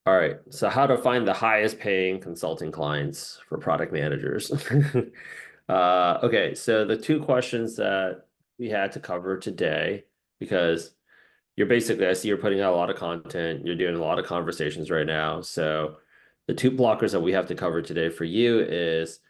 All right. So how to find the highest paying consulting clients for product managers. Okay. So the two questions that we had to cover today, because you're basically, I see you're putting out a lot of content, you're doing a lot of conversations right now. So the two blockers that we have to cover today for you is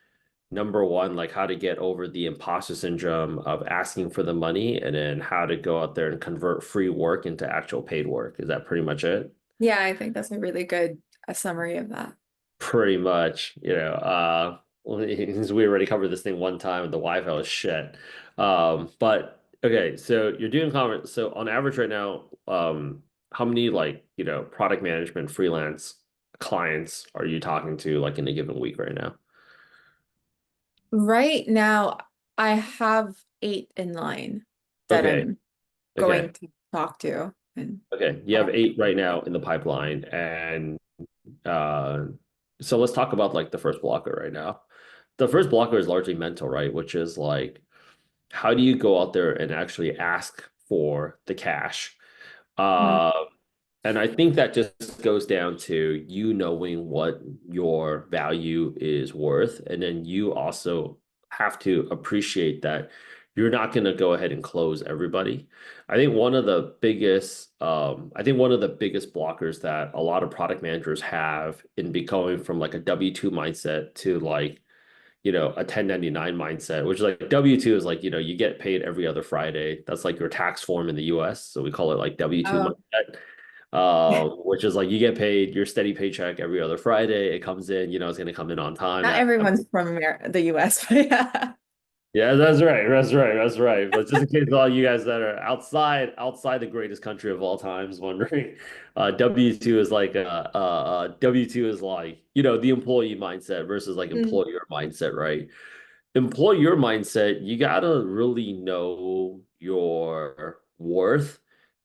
number one, like how to get over the imposter syndrome of asking for the money, and then how to go out there and convert free work into actual paid work. Is that pretty much it? Yeah, I think that's a really good summary of that. Pretty much, well, since we already covered this thing one time, the Wi-Fi was shit. But okay, so you're doing comments. So on average right now, how many product management freelance clients are you talking to like in a given week right now? Right now, I have 8 in line that Okay, I'm okay, going to talk to. And okay. You have eight right now in the pipeline, and uh, so let's talk about like the first blocker right now. The first blocker is largely mental, right? Which is like, how do you go out there and actually ask for the cash? Mhm. Uh, and I think that just goes down to you knowing what your value is worth. And then you also have to appreciate that you're not going to go ahead and close everybody. I think one of the biggest blockers that a lot of product managers have in becoming from like a W-2 mindset to like, a 1099 mindset, which is like W-2 is like, you get paid every other Friday. That's like your tax form in the US. So we call it like W-2 Oh, mindset, which is like you get paid your steady paycheck every other Friday. It comes in, it's going to come in on time. not everyone's from the US, but yeah. Yeah, that's right. That's right. That's right. But just in case all you guys that are outside the greatest country of all times wondering, W-2 is like W-2 is like, the employee mindset versus like Mm. employer mindset, right? Employer mindset, you gotta really know your worth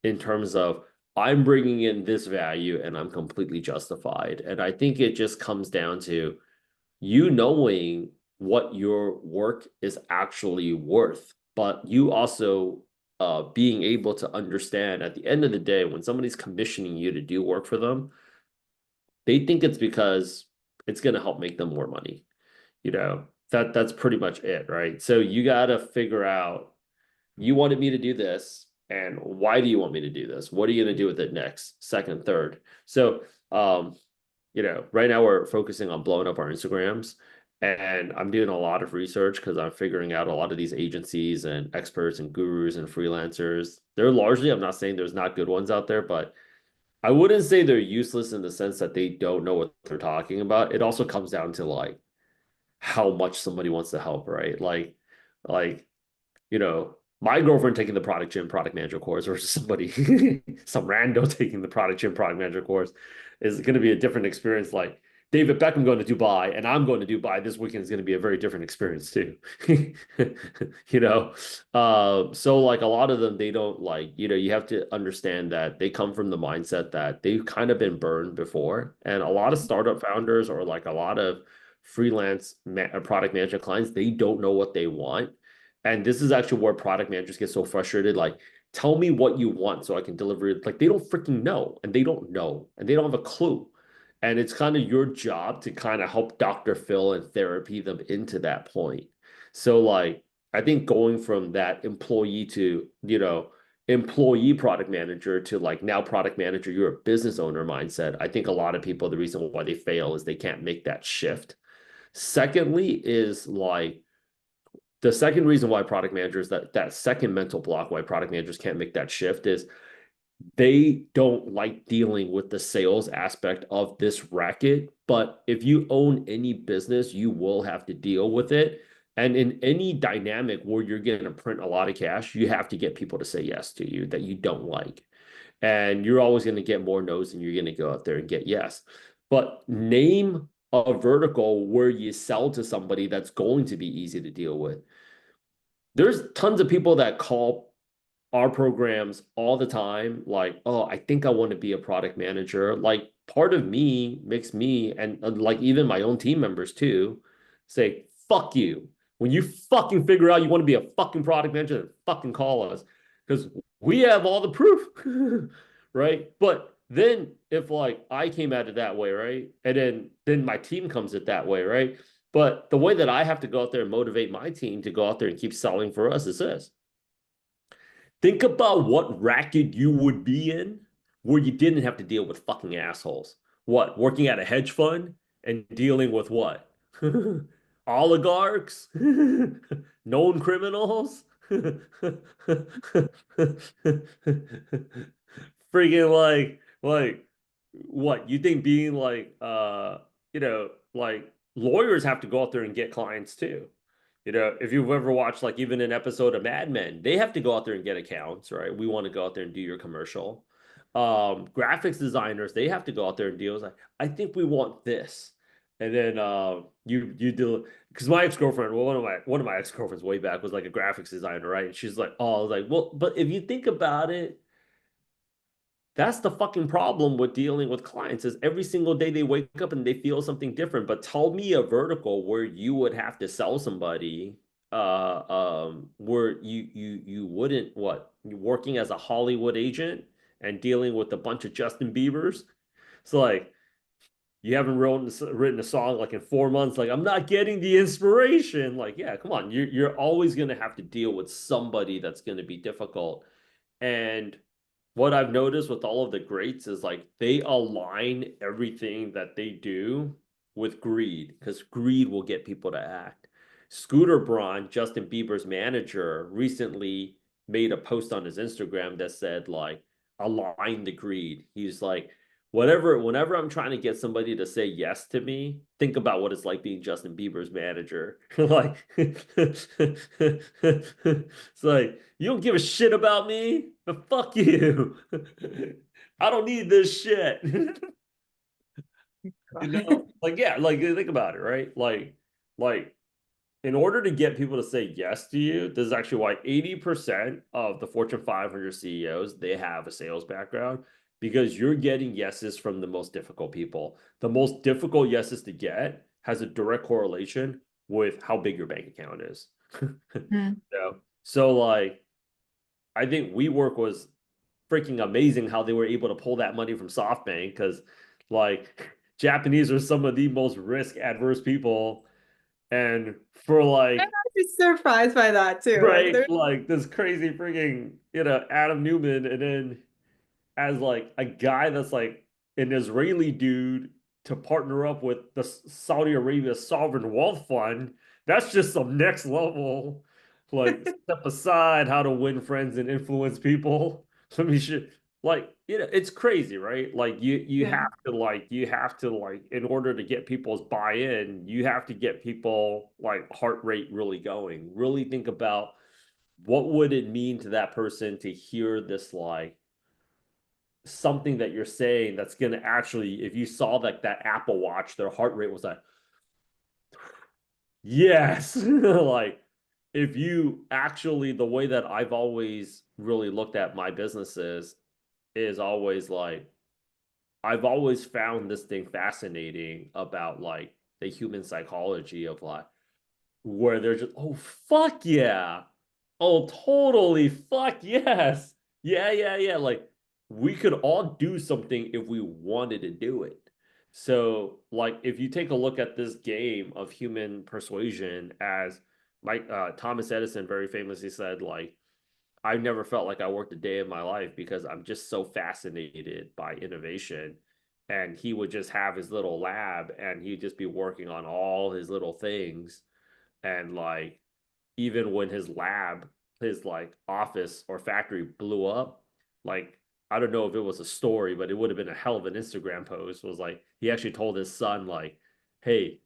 in terms of I'm bringing in this value and I'm completely justified. And I think it just comes down to you knowing what your work is actually worth, but you also being able to understand at the end of the day when somebody's commissioning you to do work for them, they think it's because it's going to help make them more money. That's pretty much it, right? So you got to figure out, you wanted me to do this, and why do you want me to do this? What are you going to do with it next, second, third? So right now we're focusing on blowing up our Instagrams, and I'm doing a lot of research because I'm figuring out a lot of these agencies and experts and gurus and freelancers. They're largely, I'm not saying there's not good ones out there, but I wouldn't say they're useless in the sense that they don't know what they're talking about. It also comes down to like how much somebody wants to help, right? Like, my girlfriend taking the product gym product manager course versus somebody, some rando taking the product gym product manager course is going to be a different experience. Like David Beckham going to Dubai and I'm going to Dubai this weekend is going to be a very different experience too. you know, so like a lot of them, they don't like, you have to understand that they come from the mindset that they've kind of been burned before. And a lot of startup founders or like a lot of product management clients, they don't know what they want, and this is actually where product managers get so frustrated. Like, tell me what you want so I can deliver it. Like, they don't freaking know, and they don't know, and they don't have a clue. And it's kind of your job to kind of help Dr. Phil and therapy them into that point. So, like, I think going from that employee to, employee product manager to like now product manager, you're a business owner mindset. I think a lot of people, the reason why they fail is they can't make that shift. Secondly, is like, the second reason why product managers that second mental block why product managers can't make that shift is they don't like dealing with the sales aspect of this racket. But if you own any business, you will have to deal with it. And in any dynamic where you're going to print a lot of cash, you have to get people to say yes to you that you don't like. And you're always going to get more no's than you're going to go out there and get yes. But name a vertical where you sell to somebody that's going to be easy to deal with. There's tons of people that call our programs all the time, like, oh, I think I want to be a product manager. Like, part of me makes me, and like even my own team members too, say, fuck you. When you fucking figure out you want to be a fucking product manager, then fucking call us because we have all the proof, right? But then if like I came at it that way, right? And then my team comes it that way, right? But the way that I have to go out there and motivate my team to go out there and keep selling for us is this. Think about what racket you would be in where you didn't have to deal with fucking assholes. What? Working at a hedge fund and dealing with what? Oligarchs? Known criminals? Freaking like what? You think being like lawyers have to go out there and get clients too. If you've ever watched like even an episode of Mad Men, they have to go out there and get accounts, right? We want to go out there and do your commercial. Graphics designers, they have to go out there and deal with like, I think we want this. And then you do because my ex-girlfriend, well, one of my ex-girlfriends way back was like a graphics designer, right? And she's like, oh, I was like, well, but if you think about it, that's the fucking problem with dealing with clients is every single day they wake up and they feel something different. But tell me a vertical where you would have to sell somebody where you wouldn't what you working as a Hollywood agent and dealing with a bunch of Justin Biebers. So like you haven't written a song like in 4 months, like I'm not getting the inspiration. Like, yeah, come on. You're always gonna have to deal with somebody that's gonna be difficult. And what I've noticed with all of the greats is like they align everything that they do with greed because greed will get people to act. Scooter Braun, Justin Bieber's manager, recently made a post on his Instagram that said like align the greed. He's like, whenever I'm trying to get somebody to say yes to me, think about what it's like being Justin Bieber's manager. Like it's like you don't give a shit about me, but fuck you. I don't need this shit. Like yeah, like think about it, right? Like in order to get people to say yes to you, this is actually why 80% of the Fortune 500 CEOs, they have a sales background because you're getting yeses from the most difficult people. The most difficult yeses to get has a direct correlation with how big your bank account is. Mm. So like I think WeWork was freaking amazing how they were able to pull that money from SoftBank because like Japanese are some of the most risk adverse people and for I'm like actually surprised by that too. Like right there's like this crazy freaking Adam Newman and then as like a guy that's like an Israeli dude to partner up with the Saudi Arabia Sovereign Wealth Fund, that's just some next level. Like step aside how to win friends and influence people. Let me should like it's crazy, right? Like yeah. you have to like in order to get people's buy-in, you have to get people like heart rate really going. Really think about what would it mean to that person to hear this like something that you're saying that's going to actually, if you saw like that Apple Watch, their heart rate was like, yes. Like, if you actually, the way that I've always really looked at my businesses is always like, I've always found this thing fascinating about like the human psychology of like, where they're just, oh, fuck yeah. Oh, totally. Fuck yes. Yeah, yeah, yeah. Like we could all do something if we wanted to do it. So, like, if you take a look at this game of human persuasion, as Mike Thomas Edison very famously said, like, I've never felt like I worked a day in my life because I'm just so fascinated by innovation. And he would just have his little lab and he'd just be working on all his little things and like even when his lab, his like office or factory blew up, like I don't know if it was a story, but it would have been a hell of an Instagram post. Was like he actually told his son, like, hey,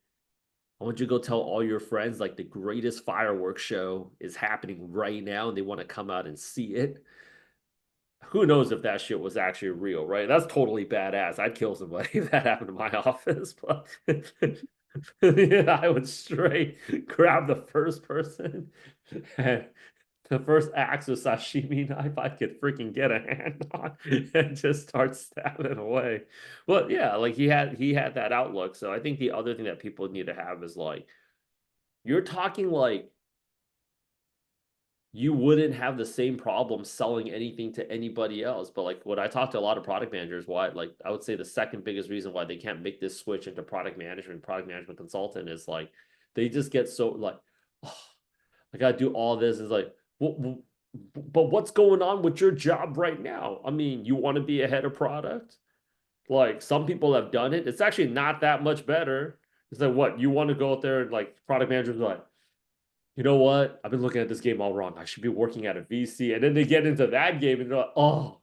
I want you to go tell all your friends like the greatest fireworks show is happening right now and they want to come out and see it. Who knows if that shit was actually real, right? That's totally badass. I'd kill somebody if that happened to my office, but yeah, I would straight grab the first person and the first axe of sashimi knife I could freaking get a hand on and just start stabbing away. But yeah, like he had that outlook. So I think the other thing that people need to have is like you're talking like you wouldn't have the same problem selling anything to anybody else. But like when I talk to a lot of product managers, why like I would say the second biggest reason why they can't make this switch into product management consultant is like they just get so like, oh, I gotta do all this. Is like, well, but what's going on with your job right now? I mean, you want to be a head of product? Like some people have done it. It's actually not that much better. It's like what you want to go out there and like product managers are like, you know what? I've been looking at this game all wrong. I should be working at a VC. And then they get into that game and they're like, oh,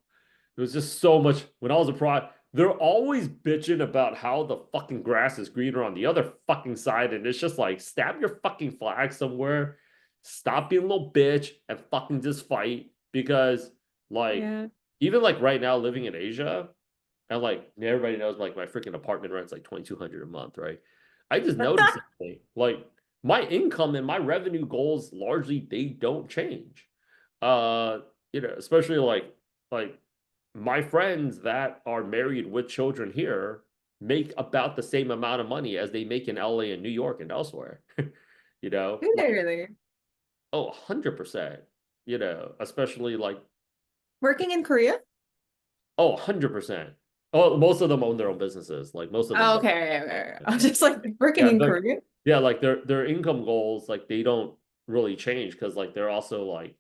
it was just so much. When I was a pro, they're always bitching about how the fucking grass is greener on the other fucking side. And it's just like, stab your fucking flag somewhere. Stop being a little bitch and fucking just fight. Because, like, Yeah. even like right now living in Asia, and like everybody knows, like my freaking apartment rent's like 2,200 a month, right? I just noticed something. Like my income and my revenue goals largely they don't change. Uh, especially like my friends that are married with children here make about the same amount of money as they make in LA and New York and elsewhere. Like, Really? oh, 100%. Especially like, Working in Korea? oh, 100%. Oh, most of them own their own businesses. Like most of them Oh, don't. okay, okay, okay. I was just like working Yeah, in Korea. yeah, like their income goals, like they don't really change because like they're also like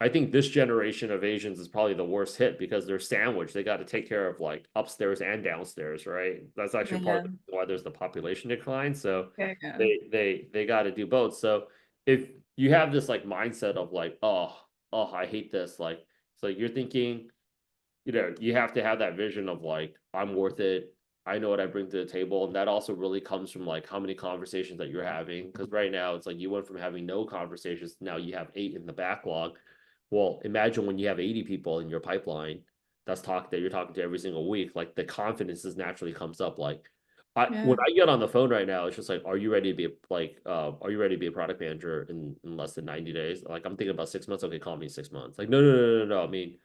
I think this generation of Asians is probably the worst hit because they're sandwiched. They got to take care of like upstairs and downstairs, right? That's actually part of Yeah. why there's the population decline. So Yeah, yeah. they got to do both. So if you have this like mindset of like, oh, I hate this, like so you're thinking you have to have that vision of like, I'm worth it. I know what I bring to the table. And that also really comes from like how many conversations that you're having. Because right now it's like you went from having no conversations, now you have 8 in the backlog. Well, imagine when you have 80 people in your pipeline that you're talking to every single week, like the confidence just naturally comes up. Like when Yeah. I get on the phone right now, it's just like, are you ready to be a product manager in less than 90 days? Like I'm thinking about 6 months. Okay, call me 6 months. Like, no. I mean,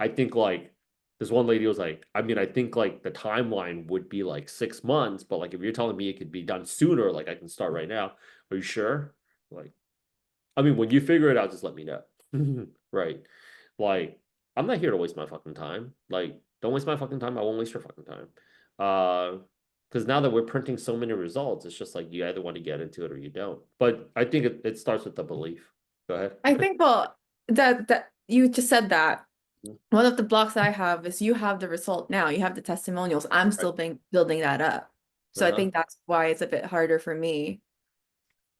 I think like this one lady was like, I mean, I think like the timeline would be like 6 months, but like if you're telling me it could be done sooner, like I can start right now. Are you sure? Like, I mean, when you figure it out, just let me know. Right. Like, I'm not here to waste my fucking time. Like, don't waste my fucking time. I won't waste your fucking time. Because now that we're printing so many results, it's just like you either want to get into it or you don't. But I think it starts with the belief. Go I ahead. think, well, that you just said that. One of the blocks I have is you have the result now. You have the testimonials. I'm Right. still building that up. So I Uh-huh. think that's why it's a bit harder for me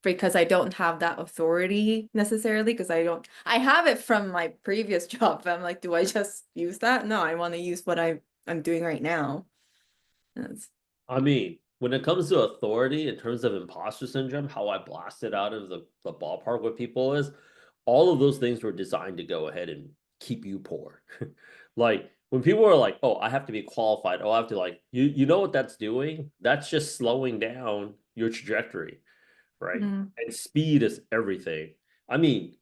because I don't have that authority necessarily because I have it from my previous job. I'm like, do I just use that? No, I want to use what I'm doing right now. That's, I mean, when it comes to authority in terms of imposter syndrome, how I blasted out of the ballpark with people is all of those things were designed to go ahead and keep you poor. Like when people are like, oh, I have to be qualified. Oh, I have to like you know what that's doing? That's just slowing down your trajectory, right? mm, And speed is everything. I mean,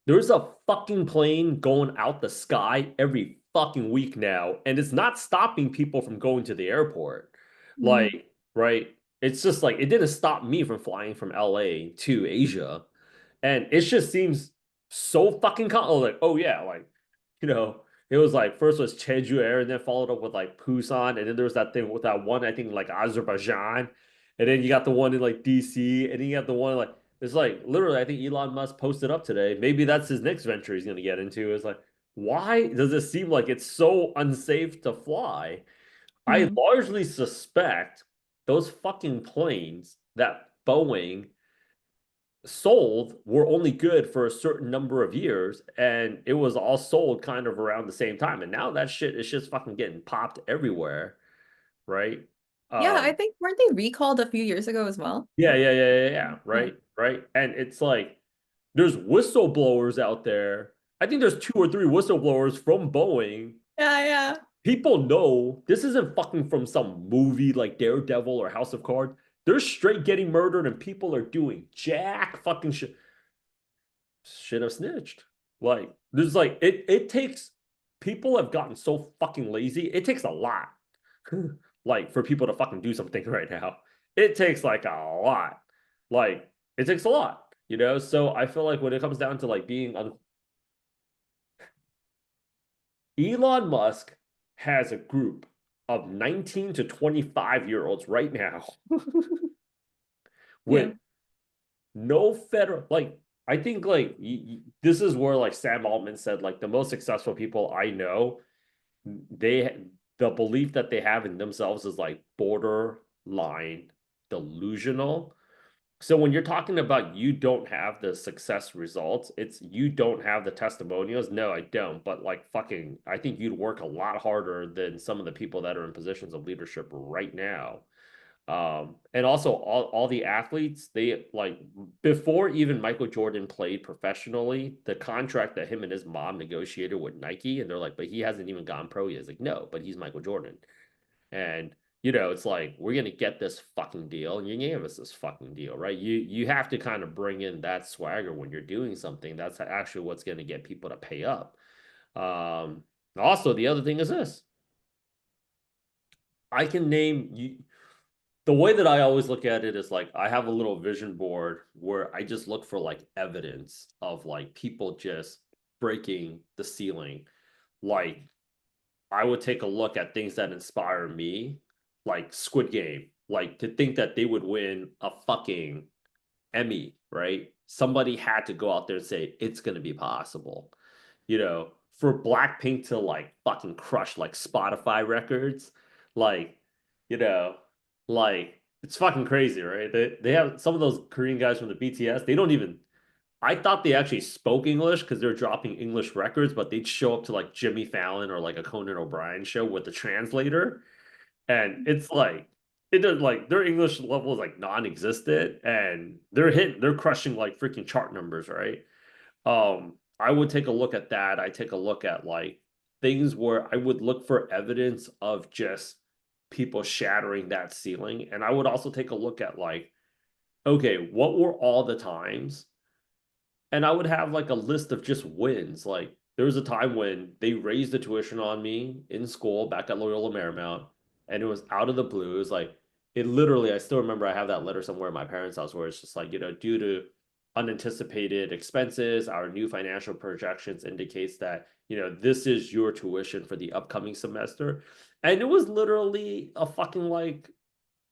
there's a fucking plane going out the sky every fucking week now, and it's not stopping people from going to the airport. mm. Like, right? It's just like it didn't stop me from flying from LA to Asia. And it just seems so fucking like, oh yeah, like, you know, it was like first was Jeju Air and then followed up with like Busan, and then there was that thing with that one, I think like Azerbaijan, and then you got the one in like DC, and then you got the one like it's like literally, I think Elon Musk posted up today. Maybe that's his next venture he's gonna get into. Is like, why does it seem like it's so unsafe to fly? I Mm. largely suspect those fucking planes that Boeing sold were only good for a certain number of years, and it was all sold kind of around the same time. And now that shit is just fucking getting popped everywhere, right? Yeah, I Um, think weren't they recalled a few years ago as well? yeah, Yeah. right. And it's like there's whistleblowers out there. I think there's 2 or 3 whistleblowers from Boeing. Yeah, yeah. People know this isn't fucking from some movie like Daredevil or House of Cards. They're straight getting murdered, and people are doing jack fucking shit. Should have snitched. Like, there's like it takes people have gotten so fucking lazy. It takes a lot. Like for people to fucking do something right now. It takes like a lot. Like it takes a lot. you know? So I feel like when it comes down to like being Elon Musk has a group of 19 to 25-year-olds right now Yeah. with no federal, like, I think like this is where like Sam Altman said like the most successful people I know, they the belief that they have in themselves is like borderline delusional. So when you're talking about you don't have the success results, it's you don't have the testimonials. No, I don't. But like fucking, I think you'd work a lot harder than some of the people that are in positions of leadership right now. And also all the athletes, they like before even Michael Jordan played professionally, the contract that him and his mom negotiated with Nike, and they're like, but he hasn't even gone pro yet. It's like, no, but he's Michael Jordan. And it's like we're gonna get this fucking deal, and you gave us this fucking deal, right? You have to kind of bring in that swagger when you're doing something. That's actually what's gonna get people to pay up. Um, Also, the other thing is this: I can name you. The way that I always look at it is like I have a little vision board where I just look for like evidence of like people just breaking the ceiling. Like I would take a look at things that inspire me, like Squid Game, like to think that they would win a fucking Emmy, right? Somebody had to go out there and say it's going to be possible. For Blackpink to like fucking crush like Spotify records, like, you know, like it's fucking crazy, right? They have some of those Korean guys from the BTS, they don't even I thought they actually spoke English because they're dropping English records, but they'd show up to like Jimmy Fallon or like a Conan O'Brien show with the translator. And it's like, it does like their English level is like non-existent and they're crushing like freaking chart numbers, right? I would take a look at that. I take a look at like things where I would look for evidence of just people shattering that ceiling. And I would also take a look at like, okay, what were all the times and I would have like a list of just wins. Like there was a time when they raised the tuition on me in school back at Loyola Marymount, and it was out of the blue. It was like it literally. I still remember I have that letter somewhere in my parents' house where it's just like due to unanticipated expenses, our new financial projections indicates that this is your tuition for the upcoming semester, and it was literally a fucking like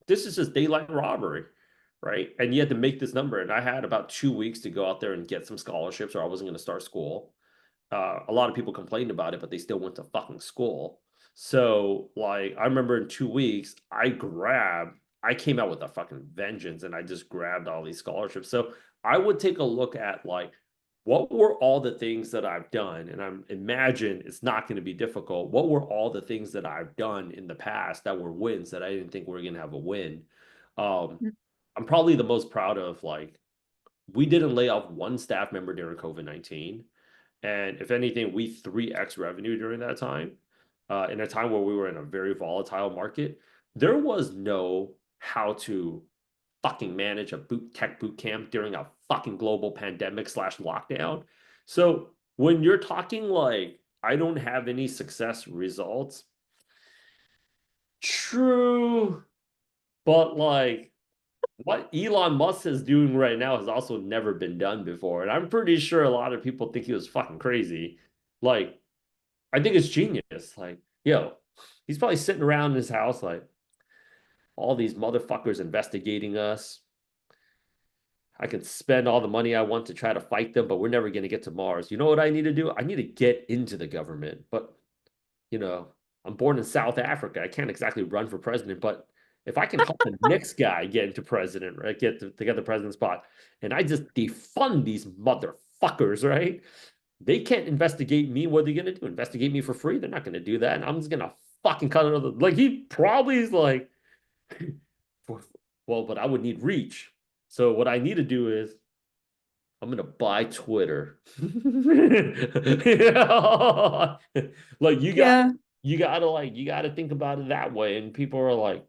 this is just daylight robbery, right? And you had to make this number. And I had about 2 weeks to go out there and get some scholarships, or I wasn't going to start school. A lot of people complained about it, but they still went to fucking school. So, like, I remember in 2 weeks, I came out with a fucking vengeance and I just grabbed all these scholarships. So, I would take a look at, like, what were all the things that I've done? And I'm imagine it's not going to be difficult. What were all the things that I've done in the past that were wins that I didn't think we were going to have a win? Um, I'm probably the most proud of, like, we didn't lay off one staff member during COVID-19. And if anything, we 3x revenue during that time. In a time where we were in a very volatile market, there was no how to fucking manage a boot camp during a fucking global pandemic slash lockdown. So when you're talking like I don't have any success results, true, but like what Elon Musk is doing right now has also never been done before. And I'm pretty sure a lot of people think he was fucking crazy. Like, I think it's genius. Like, he's probably sitting around in his house, like, all these motherfuckers investigating us. I can spend all the money I want to try to fight them, but we're never going to get to Mars. You know what I need to do? I need to get into the government. But, you know, I'm born in South Africa. I can't exactly run for president, but if I can help the next guy get into president, right, to get the president spot, and I just defund these motherfuckers, right? They can't investigate me. What are they going to do? Investigate me for free? They're not going to do that. And I'm just going to fucking cut it. Like, he probably is like, well, but I would need reach. So what I need to do is I'm gonna buy Twitter. Yeah. Like Yeah. you gotta think about it that way. And people are like,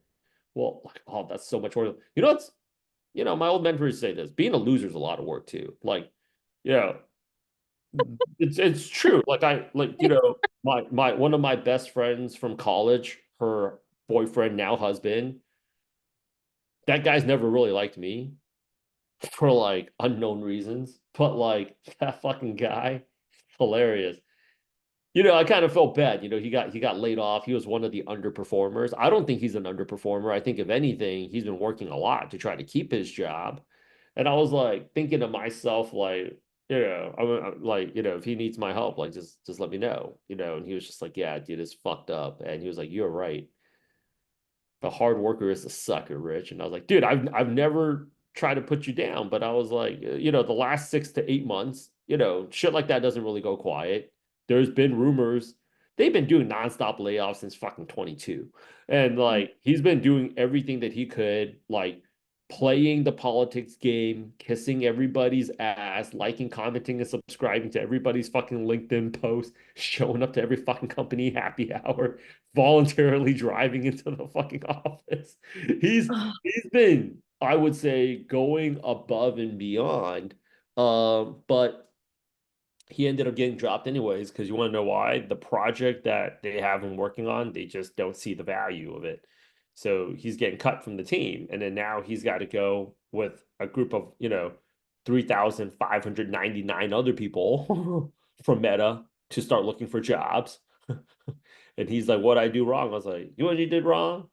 well, like, oh, that's so much work. My old mentors say this, being a loser is a lot of work too. Like, yeah, it's true. Like my one of my best friends from college, her boyfriend, now husband, that guy's never really liked me. for like unknown reasons. But like that fucking guy, hilarious. I kind of felt bad. He got laid off. He was one of the underperformers. I don't think he's an underperformer. I think if anything, he's been working a lot to try to keep his job. And I was like thinking to myself, like, I'm like, if he needs my help, like just let me know. And he was just like, yeah, dude, it's fucked up. And he was like, you're right, the hard worker is a sucker, Rich. And I was like, dude, I've never tried to put you down, but I was like, the last 6 to 8 months, shit like that doesn't really go quiet. There's been rumors. They've been doing nonstop layoffs since fucking 22. And like he's been doing everything that he could, like playing the politics game, kissing everybody's ass, liking, commenting, and subscribing to everybody's fucking LinkedIn post, showing up to every fucking company happy hour, voluntarily driving into the fucking office. He's he's been, I would say, going above and beyond. But he ended up getting dropped anyways because you want to know why? The project that they have him working on, they just don't see the value of it. So he's getting cut from the team. And then now he's got to go with a group of, 3,599 other people from Meta to start looking for jobs. And he's like, what I do wrong? I was like, you know what you did wrong?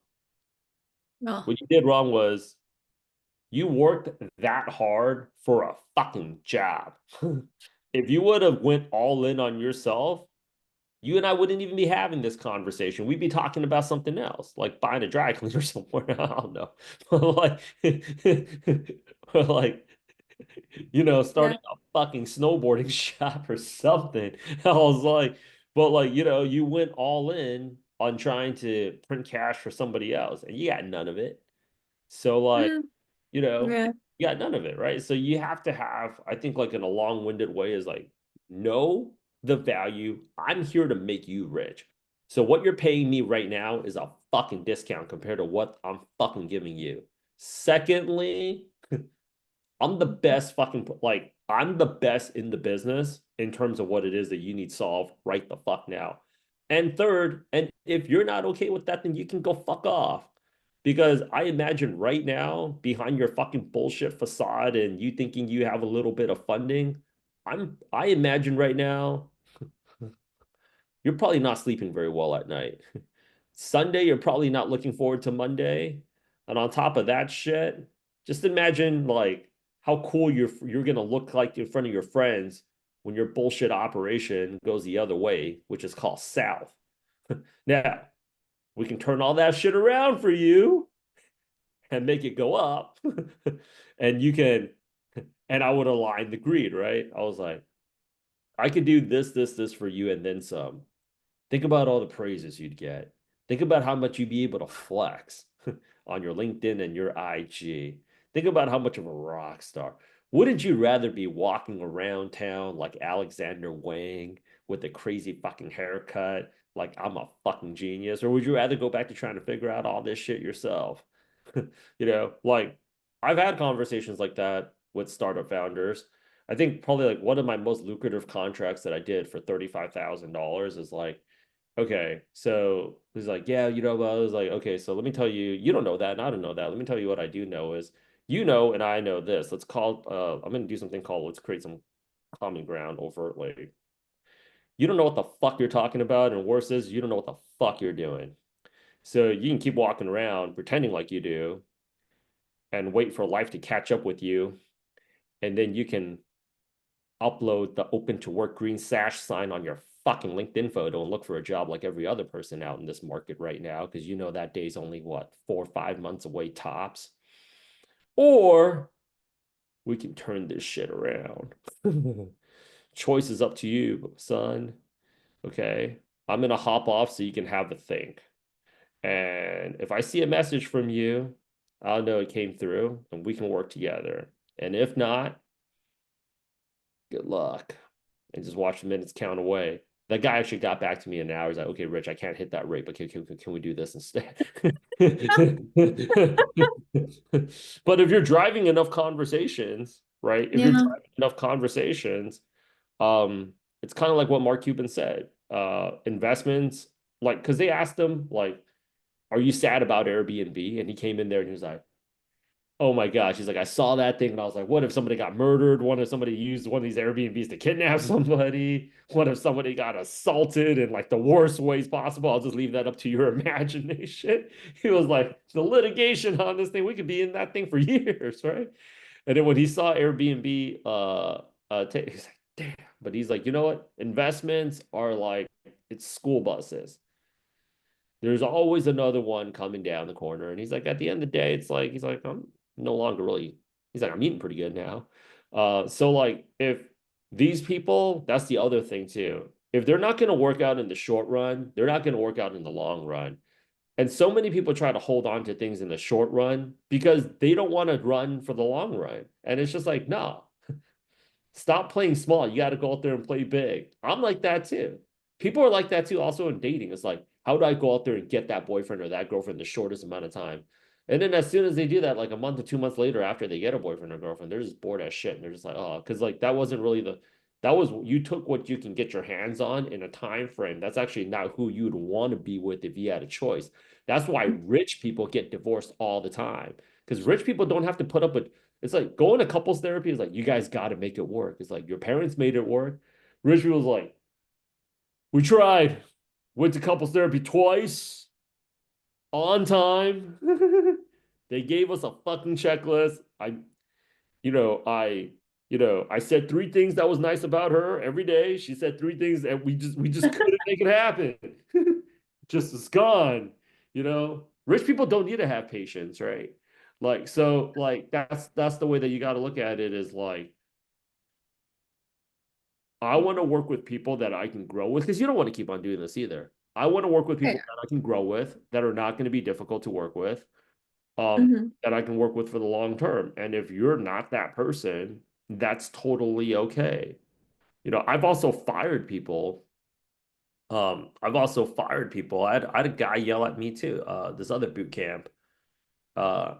No. What you did wrong was you worked that hard for a fucking job. If you would have went all in on yourself, you and I wouldn't even be having this conversation. We'd be talking about something else, like buying a dry cleaner somewhere. I don't know. like, like, Yeah. starting a fucking snowboarding shop or something. I was like, but like, you went all in on trying to print cash for somebody else and you got none of it. So like, Mm, you know, yeah. you got none of it, right? So you have to have, I think, like in a long-winded way, is like, know the value. I'm here to make you rich. So what you're paying me right now is a fucking discount compared to what I'm fucking giving you. Secondly, I'm the best in the business in terms of what it is that you need solved right the fuck now. And third, and if you're not okay with that, then you can go fuck off. Because I imagine right now, behind your fucking bullshit facade and you thinking you have a little bit of funding, I imagine right now you're probably not sleeping very well at night. Sunday, you're probably not looking forward to Monday. And on top of that shit, just imagine like how cool you're gonna look like in front of your friends when your bullshit operation goes the other way, which is called south. Now, we can turn all that shit around for you and make it go up. And you can, and I would align the greed, right? I was like, I could do this for you and then some. Think about all the praises you'd get. Think about how much you'd be able to flex on your LinkedIn and your IG. Think about how much of a rock star. Wouldn't you rather be walking around town like Alexander Wang with a crazy fucking haircut, like I'm a fucking genius? Or would you rather go back to trying to figure out all this shit yourself? Like I've had conversations like that with startup founders. I think probably like one of my most lucrative contracts that I did for $35,000 is like, okay, so he's like, yeah, I was like, okay, so let me tell you, you don't know that, and I don't know that. Let me tell you what I do know is, and I know this. I'm gonna do something called let's create some common ground overtly. You don't know what the fuck you're talking about, and worse is you don't know what the fuck you're doing. So you can keep walking around pretending like you do and wait for life to catch up with you, and then you can upload the open to work green sash sign on your fucking LinkedIn photo and look for a job like every other person out in this market right now because that day's only what 4 or 5 months away tops. Or we can turn this shit around. Choice is up to you, son. Okay. I'm gonna hop off so you can have a think. And if I see a message from you, I'll know it came through and we can work together. And if not, good luck. And just watch the minutes count away. That guy actually got back to me in an hour. He's like, okay, Rich, I can't hit that rate, but can we do this instead? But if you're driving enough conversations, right? If you're Yeah. driving enough conversations, it's kind of like what Mark Cuban said. Investments, like, because they asked him, like, are you sad about Airbnb? And he came in there and he was like, oh my gosh. He's like, I saw that thing and I was like, what if somebody got murdered? What if somebody used one of these Airbnbs to kidnap somebody? What if somebody got assaulted in like the worst ways possible? I'll just leave that up to your imagination. He was like, the litigation on this thing, we could be in that thing for years, right? And then when he saw Airbnb, he's like, damn. But he's like, you know what? Investments are like, it's school buses. There's always another one coming down the corner. And he's like, at the end of the day, it's like, he's like, I'm no longer really, he's like, I'm eating pretty good now. So like if these people, that's the other thing too. If they're not going to work out in the short run, they're not going to work out in the long run. And so many people try to hold on to things in the short run because they don't want to run for the long run. And it's just like, no, stop playing small. You got to go out there and play big. I'm like that too. People are like that too, also in dating. It's like, how do I go out there and get that boyfriend or that girlfriend the shortest amount of time? And then as soon as they do that, like a month or 2 months later, after they get a boyfriend or girlfriend, they're just bored as shit. And they're just like, oh, because like that wasn't really that was you took what you can get your hands on in a time frame. That's actually not who you'd want to be with if you had a choice. That's why rich people get divorced all the time. Because rich people don't have to put up with it's like going to couples therapy is like you guys got to make it work. It's like your parents made it work. Rich people's like, we tried, went to couples therapy twice on time. They gave us a fucking checklist. You know, I, I said three things that was nice about her every day. She said three things and we just couldn't make it happen. Just is gone. Rich people don't need to have patience, right? Like so, like that's the way that you got to look at it is like I want to work with people that I can grow with because you don't want to keep on doing this either. I want to work with people Yeah. that I can grow with that are not going to be difficult to work with, Hmm. that I can work with for the long term. And if you're not that person, that's totally okay. I've also fired people. I've also fired people. I had a guy yell at me too. This other boot camp. uh,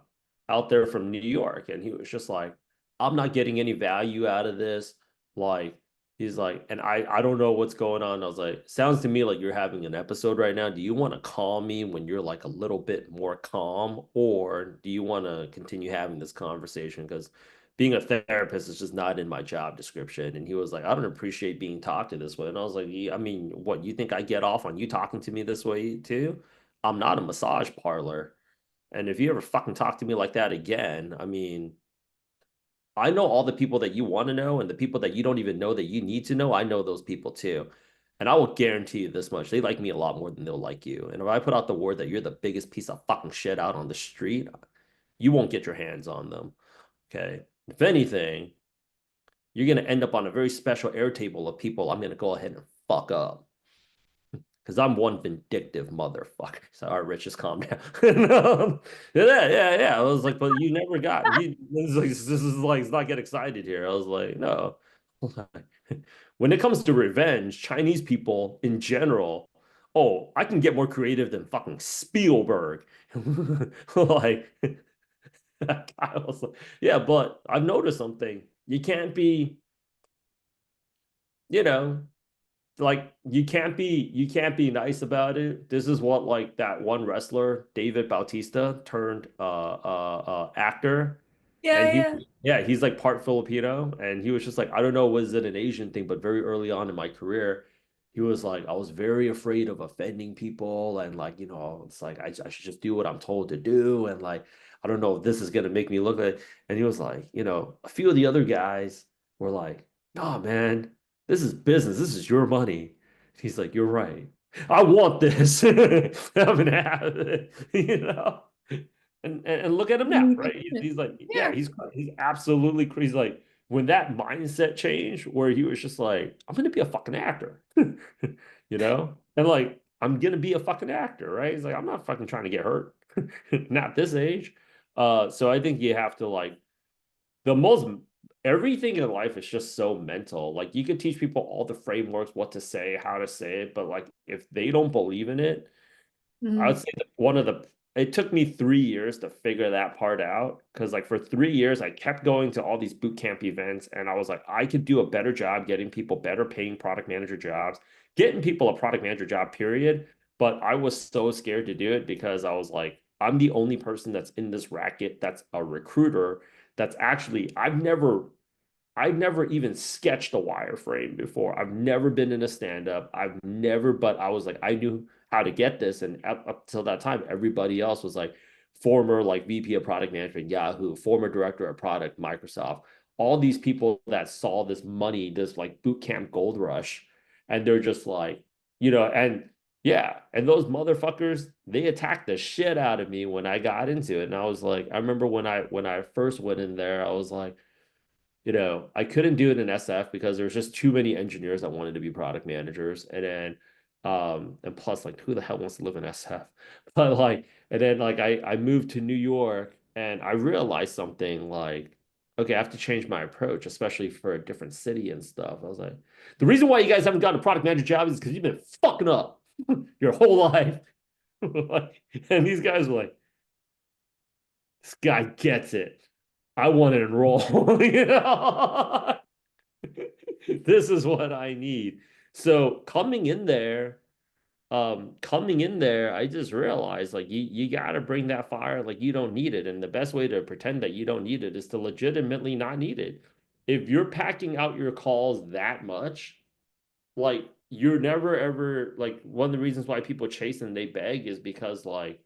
out there from New York, and he was just like, "I'm not getting any value out of this." Like he's like, and I don't know what's going on. I was like, "Sounds to me like you're having an episode right now. Do you want to call me when you're like a little bit more calm, or do you want to continue having this conversation? Because being a therapist is just not in my job description." And he was like, "I don't appreciate being talked to this way." And I was like, "Yeah, I mean, what you think I get off on you talking to me this way too? I'm not a massage parlor." And if you ever fucking talk to me like that again, I mean, I know all the people that you want to know and the people that you don't even know that you need to know. I know those people too. And I will guarantee you this much. They like me a lot more than they'll like you. And if I put out the word that you're the biggest piece of fucking shit out on the street, you won't get your hands on them. Okay. If anything, you're going to end up on a very special air table of people I'm going to go ahead and fuck up. Because I'm one vindictive motherfucker. So, all right, Rich, just calm down. Yeah. I was like, but you never got. This is like, let's not get excited here. I was like, no. When it comes to revenge, Chinese people in general, oh, I can get more creative than fucking Spielberg. Like, I was like, yeah, but I've noticed something. You can't be, you know, like you can't be nice about it. This is what like that one wrestler, David Bautista, turned actor. Yeah, And yeah. he's like part Filipino. And he was just like, I don't know, was it an Asian thing? But very early on in my career, he was like, I was very afraid of offending people. And like, it's like I should just do what I'm told to do. And like, I don't know if this is gonna make me look like, and he was like, a few of the other guys were like, nah, man, this is business. This is your money. He's like, you're right. I want this. I'm gonna have it, And look at him now, right? He's like, yeah, Yeah. he's absolutely crazy. Like when that mindset changed, where he was just like, I'm gonna be a fucking actor, and like I'm gonna be a fucking actor, right? He's like, I'm not fucking trying to get hurt, not this age. So I think you have to like the most everything in life is just so mental. Like you could teach people all the frameworks, what to say, how to say it, but like if they don't believe in it, I would Mhm. say that one of the it took me 3 years to figure that part out because like for 3 years I kept going to all these boot camp events and I was like I could do a better job getting people better paying product manager jobs, getting people a product manager job, period. But I was so scared to do it because I was like I'm the only person that's in this racket that's a recruiter that's actually I've never even sketched a wireframe before. I've never been in a stand-up. I've never, but I was like, I knew how to get this. And up till that time, everybody else was like former like VP of product management, Yahoo, former director of product, Microsoft, all these people that saw this money, this like boot camp gold rush. And they're just like, and yeah, and those motherfuckers, they attacked the shit out of me when I got into it. And I was like, I remember when I first went in there, I was like, I couldn't do it in SF because there's just too many engineers that wanted to be product managers. And plus, like, who the hell wants to live in SF? But like, and then like I moved to New York and I realized something like, okay, I have to change my approach, especially for a different city and stuff. I was like, the reason why you guys haven't gotten a product manager job is because you've been fucking up your whole life. And these guys were like, this guy gets it. I want to enroll. This is what I need. So coming in there, I just realized like you gotta bring that fire like you don't need it. And the best way to pretend that you don't need it is to legitimately not need it. If you're packing out your calls that much, like you're never ever like one of the reasons why people chase and they beg is because like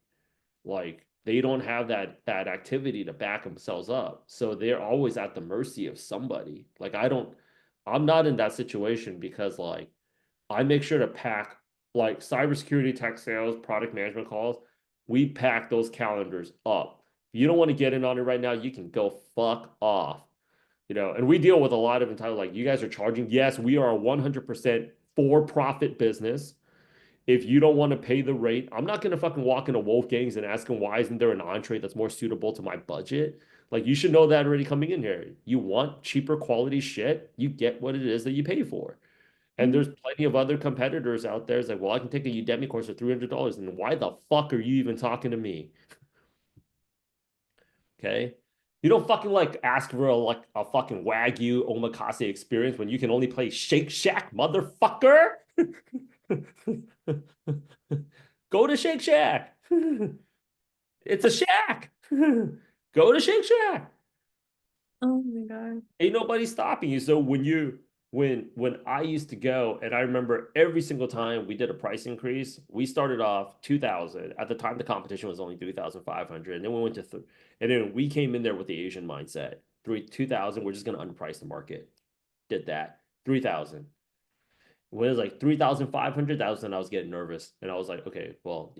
they don't have that activity to back themselves up. So they're always at the mercy of somebody. Like I'm not in that situation because like I make sure to pack like cybersecurity, tech sales, product management calls. We pack those calendars up. If you don't want to get in on it right now, you can go fuck off. And we deal with a lot of entitled like you guys are charging. Yes, we are a 100% for-profit business. If you don't want to pay the rate, I'm not gonna fucking walk into Wolfgang's and ask him why isn't there an entree that's more suitable to my budget. Like you should know that already coming in here. You want cheaper quality shit, you get what it is that you pay for. And Mhm. there's plenty of other competitors out there. It's like, well, I can take a Udemy course for $300, and why the fuck are you even talking to me? Okay, you don't fucking like ask for a fucking Wagyu omakase experience when you can only play Shake Shack, motherfucker. Go to Shake Shack. It's a shack. Go to Shake Shack. Oh my God. Ain't nobody stopping you. So when I used to go, and I remember every single time we did a price increase, we started off 2,000. At the time, the competition was only 3,500, and then we went to and then we came in there with the Asian mindset. 2,000, we're just gonna underprice the market. Did that. 3,000. When it was like 3,500, that was when I was getting nervous. And I was like, okay, well,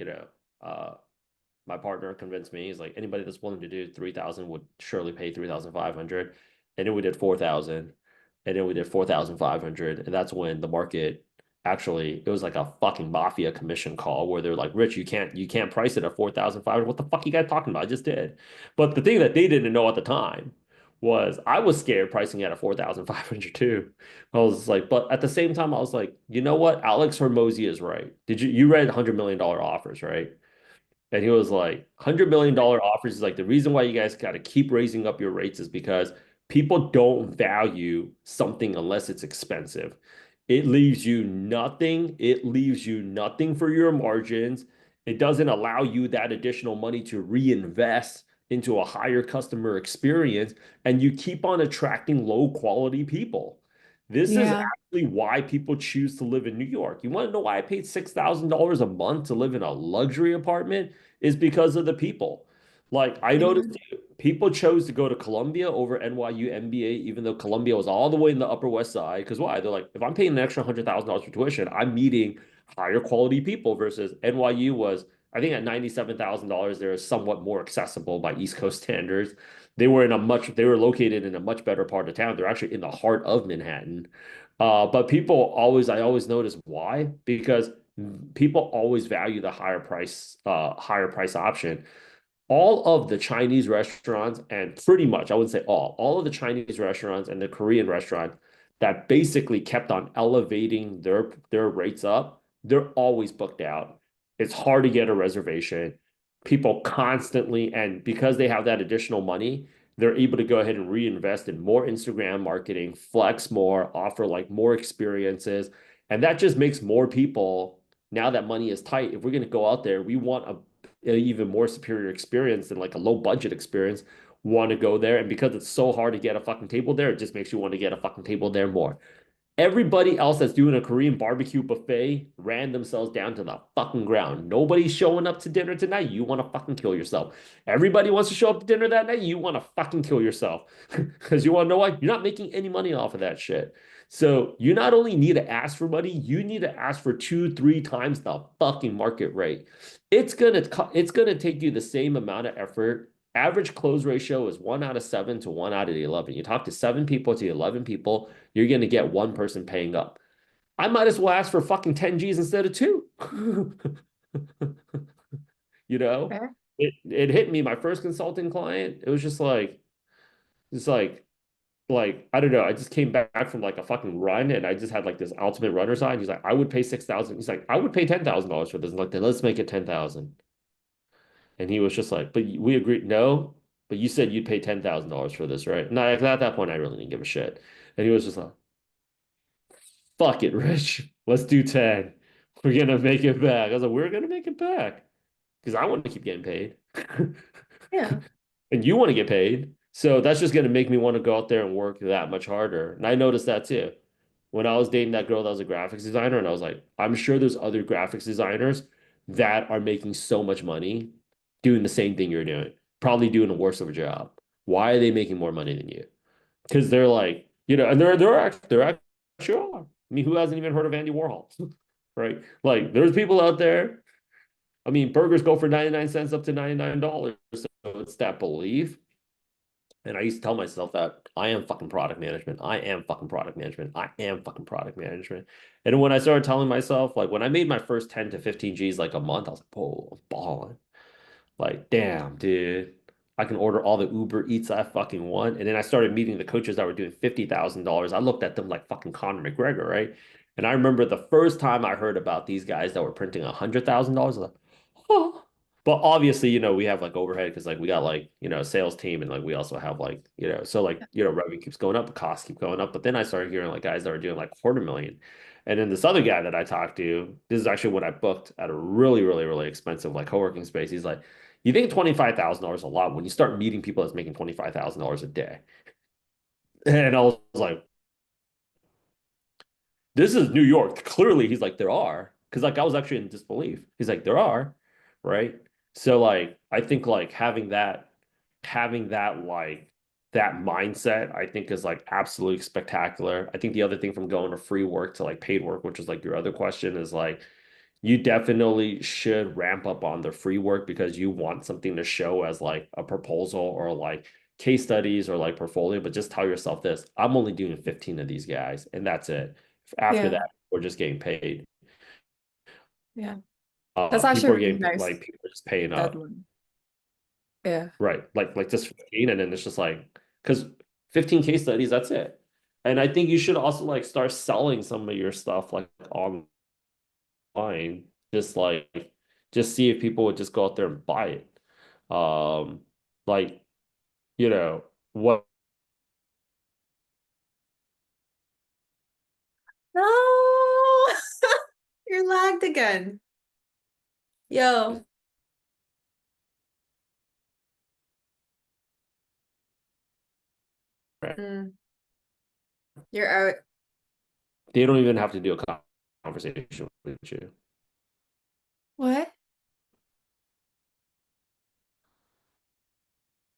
my partner convinced me. He's like, anybody that's willing to do 3,000 would surely pay 3,500. And then we did 4,000. And then we did 4,500. And that's when the market actually, it was like a fucking mafia commission call where they're like, Rich, you can't price it at 4,500. What the fuck you guys talking about? I just did. But the thing that they didn't know at the time was I was scared pricing it at 4,500 too. I was like, but at the same time, I was like, you know what? Alex Hormozy is right. You read $100 million offers, right? And he was like, $100 million offers is like the reason why you guys got to keep raising up your rates is because people don't value something unless it's expensive. It leaves you nothing. It leaves you nothing for your margins. It doesn't allow you that additional money to reinvest into a higher customer experience. And you keep on attracting low quality people. This is Yeah. actually why people choose to live in New York. You want to know why I paid $6,000 a month to live in a luxury apartment? Is because of the people. Like I Yeah. noticed people chose to go to Columbia over NYU MBA, even though Columbia was all the way in the Upper West Side. Because why? They're like, if I'm paying an extra $100,000 for tuition, I'm meeting higher quality people versus NYU was, I think at $97,000, they're somewhat more accessible by East Coast standards. They were located in a much better part of town. They're actually in the heart of Manhattan. But I always notice why, because people always value the higher price option. All of the Chinese restaurants, and pretty much, I wouldn't say all of the Chinese restaurants and the Korean restaurants that basically kept on elevating their rates up, they're always booked out. It's hard to get a reservation. People constantly, and because they have that additional money, they're able to go ahead and reinvest in more Instagram marketing, flex more, offer like more experiences. And that just makes more people, now that money is tight, if we're going to go out there, we want even more superior experience than like a low budget experience want to go there. And because it's so hard to get a fucking table there, it just makes you want to get a fucking table there more. Everybody else that's doing a Korean barbecue buffet ran themselves down to the fucking ground. Nobody's showing up to dinner tonight. You want to fucking kill yourself. Everybody wants to show up to dinner that night. You want to fucking kill yourself. Because you want to know why? You're not making any money off of that shit. So you not only need to ask for money, you need to ask for two, three times the fucking market rate. It's gonna take you the same amount of effort. Average close ratio is 1 out of 7 to 1 out of 11. You talk to 7 people to 11 people, you're going to get one person paying up. I might as well ask for fucking 10 G's instead of two. You know, Fair. it hit me, my first consulting client. It was just like, it's like, I don't know. I just came back from like a fucking run and I just had like this ultimate runner's high. And he's like, I would pay 6,000. He's like, I would pay $10,000 for this. I'm like, then let's make it 10,000. And he was just like, but we agreed, no, but you said you'd pay $10,000 for this, right? And at that point, I really didn't give a shit. And he was just like, fuck it, Rich. Let's do 10. We're gonna make it back. I was like, we're gonna make it back. Because I want to keep getting paid. Yeah. And you want to get paid. So that's just gonna make me want to go out there and work that much harder. And I noticed that too. When I was dating that girl that was a graphics designer, and I was like, I'm sure there's other graphics designers that are making so much money doing the same thing you're doing, probably doing a worse of a job. Why are they making more money than you? Because they're like, and there actually are. I mean, who hasn't even heard of Andy Warhol? Right? Like, there's people out there. I mean, burgers go for 99 cents up to $99. So it's that belief. And I used to tell myself that I am fucking product management. I am fucking product management. I am fucking product management. And when I started telling myself, like when I made my first 10 to 15 G's like a month, I was like, whoa, I'm balling. Like, damn, dude. I can order all the Uber Eats I fucking want. And then I started meeting the coaches that were doing $50,000. I looked at them like fucking Conor McGregor, right? And I remember the first time I heard about these guys that were printing $100,000, I was like, oh. But obviously, we have like overhead because like we got like, a sales team and like we also have like, so like, revenue keeps going up, costs keep going up. But then I started hearing like guys that were doing like 250,000. And then this other guy that I talked to, this is actually when I booked at a really, really, really expensive like co-working space. He's like, you think $25,000 a lot when you start meeting people that's making $25,000 a day. And I was like, this is New York. Clearly, he's like, there are. Because like I was actually in disbelief. He's like, there are, right? So like I think like having that like that mindset, I think is like absolutely spectacular. I think the other thing from going to free work to like paid work, which is like your other question, is like you definitely should ramp up on the free work because you want something to show as like a proposal or like case studies or like portfolio, but just tell yourself this, I'm only doing 15 of these guys and that's it. After Yeah. that, we're just getting paid. Yeah. That's actually People are really getting nice like people are just paying up. deadline. Yeah. Right. Like just 15 and then it's just like because 15 case studies, that's it. And I think you should also like start selling some of your stuff like online. Just see if people would just go out there and buy it. Like, what No, you're lagged again. Yo. Mm, you're out. they don't even have to do a conversation with you. What?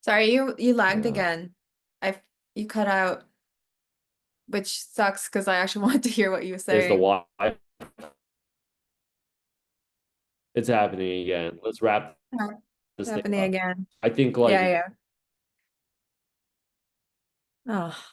Sorry, you lagged Yeah. again. I you cut out, which sucks because I actually wanted to hear what you were Is the saying. why it's happening again. Let's wrap Yeah. It's this thing happening up. again. I think Yeah, like yeah. Oh.